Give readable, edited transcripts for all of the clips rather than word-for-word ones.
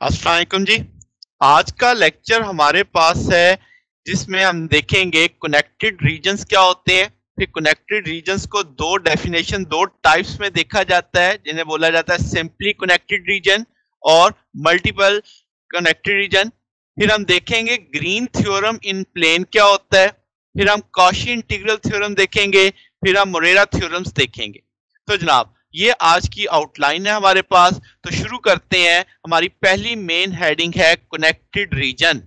अस्सलाम वालेकुम जी। आज का लेक्चर हमारे पास है जिसमें हम देखेंगे कनेक्टेड रीजन्स क्या होते हैं। फिर कनेक्टेड रीजन्स को दो डेफिनेशन दो टाइप्स में देखा जाता है जिन्हें बोला जाता है सिंपली कनेक्टेड रीजन और मल्टीपल कनेक्टेड रीजन। फिर हम देखेंगे ग्रीन थ्योरम इन प्लेन क्या होता है। फिर हम कॉशी इंटीग्रल थ्योरम देखेंगे। फिर हम मोरेरा थ्योरम्स देखेंगे। तो जनाब ये आज की आउटलाइन है हमारे पास। तो शुरू करते हैं। हमारी पहली मेन हेडिंग है कनेक्टेड रीजन।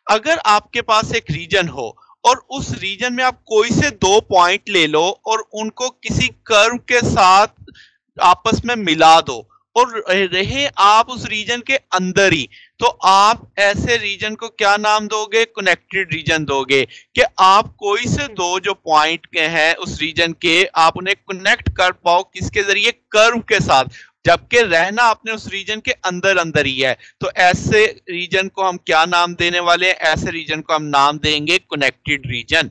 अगर आपके पास एक रीजन हो और उस रीजन में आप कोई से दो पॉइंट ले लो और उनको किसी कर्व के साथ आपस में मिला दो और रहे आप उस रीजन के अंदर ही, तो आप ऐसे रीजन को क्या नाम दोगे? कनेक्टेड रीजन दोगे। कि आप कोई से दो जो पॉइंट के हैं उस रीजन के, आप उन्हें कनेक्ट कर पाओ किसके जरिए? कर्व के साथ, जबकि रहना आपने उस रीजन के अंदर अंदर ही है। तो ऐसे रीजन को हम क्या नाम देने वाले हैं? ऐसे रीजन को हम नाम देंगे कनेक्टेड रीजन।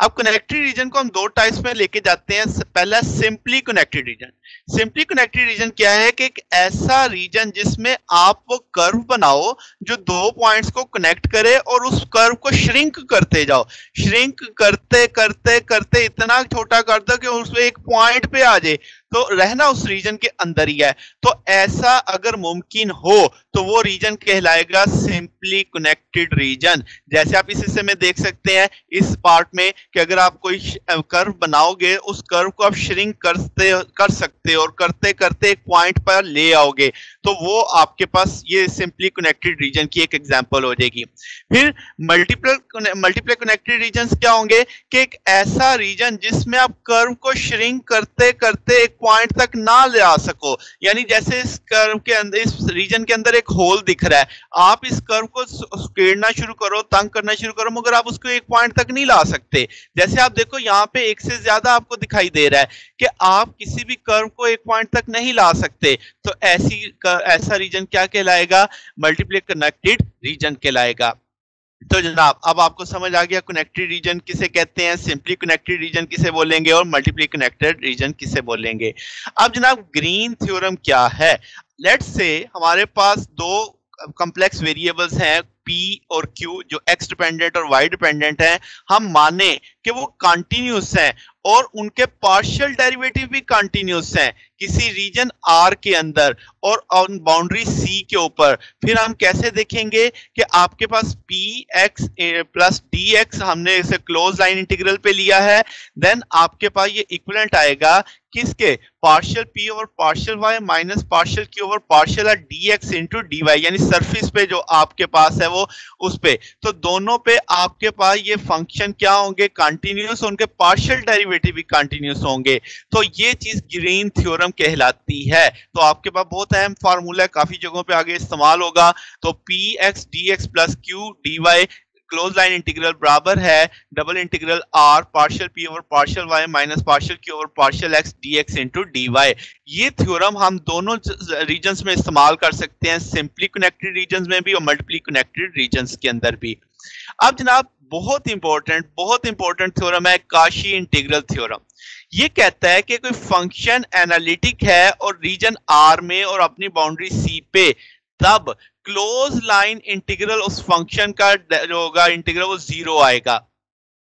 अब कनेक्टेड रीजन को हम दो टाइप्स में लेके जाते हैं। पहला simply connected region. Simply connected region क्या है? कि एक ऐसा रीजन जिसमें आप वो कर्व बनाओ जो दो पॉइंट्स को कनेक्ट करे और उस कर्व को श्रिंक करते जाओ। श्रिंक करते करते करते इतना छोटा कर दो कि उसमें एक पॉइंट पे आ जाए, तो रहना उस रीजन के अंदर ही है। तो ऐसा अगर मुमकिन हो तो वो रीजन कहलाएगा सिंपली कनेक्टेड रीजन। जैसे आप इस हिस्से में देख सकते हैं इस पार्ट में कि अगर आप कोई कर्व बनाओगे, उस कर्व को आप श्रिंक कर सकते हो और करते करते एक पॉइंट पर ले आओगे, तो वो आपके पास ये सिंपली कनेक्टेड रीजन की एक एग्जांपल हो जाएगी। फिर मल्टीपल कनेक्टेड रीजन्स क्या होंगे? कि एक ऐसा रीजन जिसमें आप कर्व को श्रिंक करते करते एक पॉइंट तक ना ले आ सको। यानी जैसे इस कर्व के अंदर, इस रीजन के अंदर एक होल दिख रहा है, आप इस कर्व को स्केड़ना शुरू करो, तंग करना शुरू करो, मगर आप उसको एक पॉइंट तक नहीं ला सकते। जैसे आप देखो यहाँ पे एक से ज्यादा आपको दिखाई दे रहा है कि आप किसी भी कर्व को एक पॉइंट तक नहीं ला सकते। तो ऐसा रीजन क्या कहलाएगा? मल्टीपल कनेक्टेड रीजन कहलाएगा। तो जनाब अब आपको समझ आ गया कनेक्टेड रीजन किसे कहते हैं, सिंपली कनेक्टेड रीजन किसे बोलेंगे और मल्टीपली कनेक्टेड रीजन किसे बोलेंगे। अब जनाब ग्रीन थ्योरम क्या है? लेट्स से हमारे पास दो कॉम्प्लेक्स वेरिएबल्स हैं P और Q जो x डिपेंडेंट और y डिपेंडेंट हैं। हम माने कि वो कंटिन्यूअस हैं और उनके पार्शियल डेरिवेटिव भी कंटिन्यूअस हैं किसी रीजन R के अंदर और ऑन बाउंड्री C के ऊपर। फिर हम कैसे देखेंगे कि आपके पास px प्लस dx, हमने इसे क्लोज लाइन इंटीग्रल पे लिया है, देन आपके पास ये इक्विवेलेंट आएगा किसके? Partial p over partial y minus partial q over partial dx into D Y, यानी सरफेस पे जो आपके पास है वो उस पे। तो दोनों पे आपके पास ये फंक्शन क्या होंगे? कंटिन्यूअस, उनके पार्शियल डेरिवेटिव भी कंटिन्यूअस होंगे। तो ये चीज ग्रीन थ्योरम कहलाती है। तो आपके पास बहुत अहम फार्मूला है, काफी जगहों पे आगे इस्तेमाल होगा। तो P X D X plus Q D Y close line integral बराबर है double integral R partial P over partial Y minus partial Q over partial X D X into D Y. ये थ्योरम हम दोनों regions में इस्तेमाल कर सकते हैं, सिंपली कनेक्टेड रीजन्स में भी और मल्टीपली कनेक्टेड रीजन्स के अंदर भी। अब जनाब बहुत इंपॉर्टेंट थ्योरम है काशी इंटीग्रल थ्योरम। ये कहता है कि कोई फंक्शन एनालिटिक है और रीजन आर में और अपनी बाउंड्री सी पे, तब क्लोज लाइन इंटीग्रल उस फंक्शन का जो होगा इंटीग्रल वो जीरो आएगा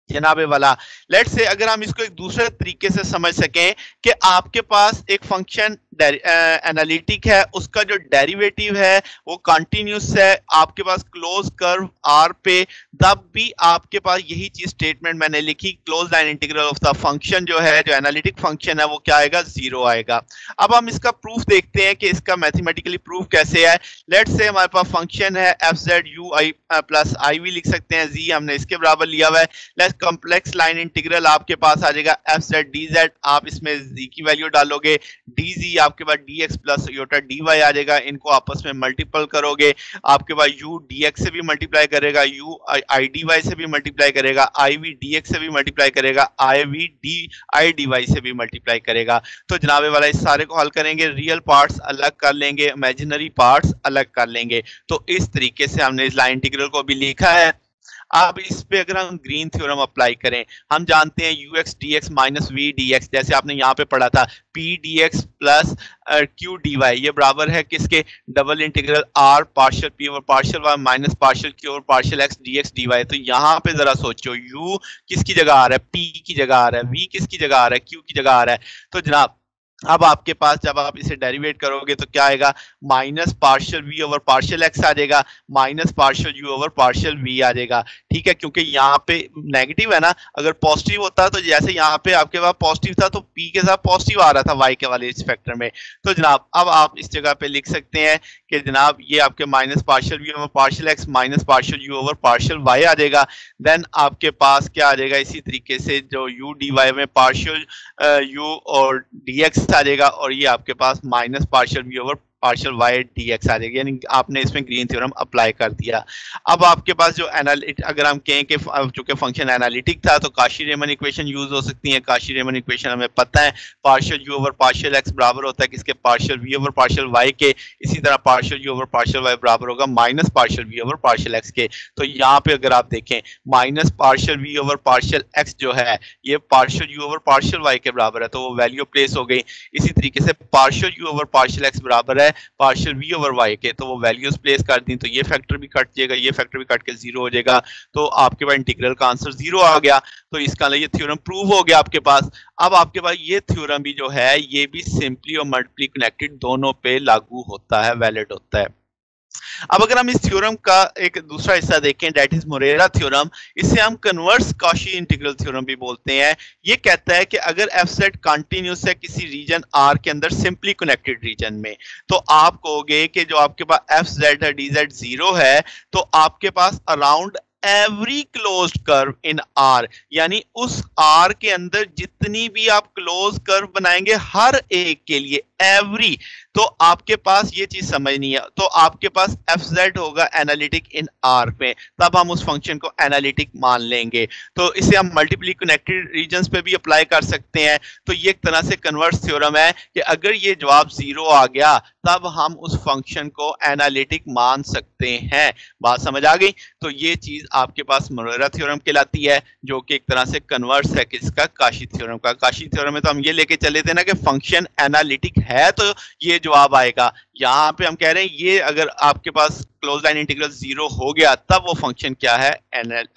जनाबे वाला। लेट्स से अगर हम इसको एक दूसरे तरीके से समझ सकें कि आपके पास एक फंक्शन एनालिटिक है, उसका जो डेरिवेटिव है वो कंटिन्यूअस है आपके पास क्लोज कर्व आर पे, तब भी आपके पास यही चीज स्टेटमेंट मैंने लिखी, close line integral of the function जो है, जो एनालिटिक फंक्शन है, वो क्या आएगा? जीरो आएगा। अब हम इसका प्रूफ देखते हैं कि इसका मैथमेटिकली प्रूफ कैसे है। लेट्स से हमारे पास फंक्शन है F Z U I plus I भी लिख सकते हैं, जी हमने इसके बराबर लिया हुआ है। लेट्स कॉम्प्लेक्स लाइन इंटीग्रल आपके पास आ जाएगा एफ जेड डी जेड, आप इसमें जी की वैल्यू डालोगे, डी जी आपके पास D X plus iota D Y आ जाएगा, इनको आपस में मल्टीपल करोगे, आपके पास यू डी एक्स से भी मल्टीप्लाई करेगा, यू आई डी वाई से भी मल्टीप्लाई करेगा, आई वी डी एक्स से भी मल्टीप्लाई करेगा, I V D I D Y से भी मल्टीप्लाई करेगा। तो जनाबे वाला इस सारे को हल करेंगे, रियल पार्ट्स अलग कर लेंगे, इमेजिनरी पार्ट्स अलग कर लेंगे। तो इस तरीके से हमने इस लाइन इंटीग्रल को भी लिखा है। अब इस पे अगर हम ग्रीन थ्योरम अप्लाई करें, हम जानते हैं U X D X minus V D X, जैसे आपने यहाँ पे पढ़ा था P D X plus Q D Y, ये बराबर है किसके, double integral R partial P over partial Y minus partial Q over partial X D Y. तो यहाँ पे जरा सोचो, यू किसकी जगह आ रहा है, पी की जगह आ रहा है, वी किसकी जगह आ रहा है, क्यू की जगह आ रहा है। तो जनाब अब आपके पास जब आप इसे डेरिवेट करोगे तो क्या आएगा, minus partial V over partial X आ जाएगा, minus partial U over partial V आ जाएगा। ठीक है, क्योंकि यहाँ पे नेगेटिव है ना, अगर पॉजिटिव होता तो जैसे यहाँ पे आपके पास पॉजिटिव था तो पी के साथ पॉजिटिव आ रहा था वाई के वाले इस फैक्टर में। तो जनाब अब आप इस जगह पे लिख सकते हैं कि जनाब ये आपके minus partial V over partial X minus partial U over partial Y आ जाएगा। देन आपके पास क्या आ जाएगा, इसी तरीके से जो यू डी वाई में पार्शियल यू और डी एक्स आ जाएगा, और ये आपके पास minus partial V over partial Y D X आ जाएगी, यानी आपने इसमें ग्रीन थ्योरम अप्लाई कर दिया। अब आपके पास जो अगर हम कहें कि चूंकि फंक्शन एनालिटिक था तो काशी रेमन इक्वेशन यूज हो सकती है। काशी रेमन इक्वेशन हमें पता है, partial U over partial X बराबर होता है किसके, partial V over partial Y के। इसी तरह partial U over partial Y बराबर होगा minus partial V over partial X के। तो यहाँ पे अगर आप देखें minus partial V over partial X जो है ये partial U over partial Y के बराबर है, तो वो वैल्यू प्लेस हो गई। इसी तरीके से partial U over partial X बराबर है पार्शियल वी ओवर वाई के, तो वो वैल्यूज प्लेस कर दी, तो ये फैक्टर भी कट जाएगा, ये फैक्टर भी कट के जीरो हो जाएगा, तो आपके पास इंटीग्रल का आंसर जीरो आ गया। तो इसका ये थ्योरम प्रूव हो गया आपके पास। अब आपके पास ये थ्योरम भी जो है ये भी सिंपली और मल्टीपली कनेक्टेड दोनों पे लागू होता है, वैलिड होता है। अब अगर हम इस थ्योरम का एक दूसरा हिस्सा देखें, दैट इज मोरेरा थ्योरम, इसे हम कन्वर्स कॉशी इंटीग्रल थ्योरम भी बोलते हैं। ये कहता है कि अगर एफ जेड कंटिन्यूस है किसी रीजन आर के अंदर सिंपली कनेक्टेड रीजन में, तो आप कहोगे कि जो आपके पास एफ जेड है डी जेड जीरो है, तो आपके पास around every closed curve in R, यानी उस आर के अंदर जितनी भी आप क्लोज कर्व बनाएंगे हर एक के लिए एवरी, तो आपके पास ये चीज समझनी है, तो आपके पास एफ जेड होगा एनालिटिक इन आर में, तब हम उस फंक्शन को एनालिटिक मान लेंगे। तो इसे हम मल्टीपली कनेक्टेड रीजन्स पे भी अप्लाई कर सकते हैं। तो ये एक तरह से कन्वर्स थ्योरम है कि अगर ये जवाब जीरो आ गया तब हम उस फंक्शन को एनालिटिक मान सकते हैं। बात समझ आ गई? तो ये चीज आपके पास मोरेरा थ्योरम कहलाती है, जो कि एक तरह से कन्वर्स है किसका, काशी थ्योरम का। काशी थ्योरम में तो हम ये लेके चले थे ना कि फंक्शन एनालिटिक है तो ये जवाब आएगा। यहाँ पे हम कह रहे हैं ये अगर आपके पास क्लोज लाइन इंटीग्रल जीरो हो गया तब वो फंक्शन क्या है,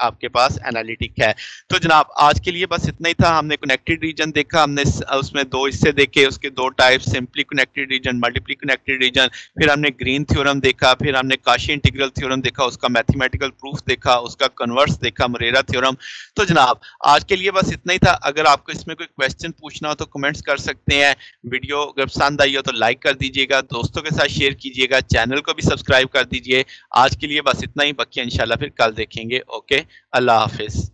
आपके पास एनालिटिक है। तो जनाब आज के लिए बस इतना ही था। हमने कनेक्टेड रीजन देखा, हमने उसमें दो हिस्से देखे, उसके दो type, simply connected region, multiply connected region, फिर हमने ग्रीन थ्योरम देखा, फिर हमने काशी इंटीग्रल थ्योरम देखा, उसका मैथमेटिकल प्रूफ देखा, उसका कन्वर्स देखा, मोरेरा थ्योरम। तो जनाब आज के लिए बस इतना ही था। अगर आपको इसमें कोई क्वेश्चन पूछना हो तो कमेंट्स कर सकते हैं। वीडियो अगर पसंद आई हो तो लाइक कर दीजिएगा, दोस्तों के साथ शेयर कीजिएगा, चैनल को भी सब्सक्राइब कर दीजिए। आज के लिए बस इतना ही, बाकी इंशाल्लाह फिर कल देखेंगे। ओके, अल्लाह हाफिज।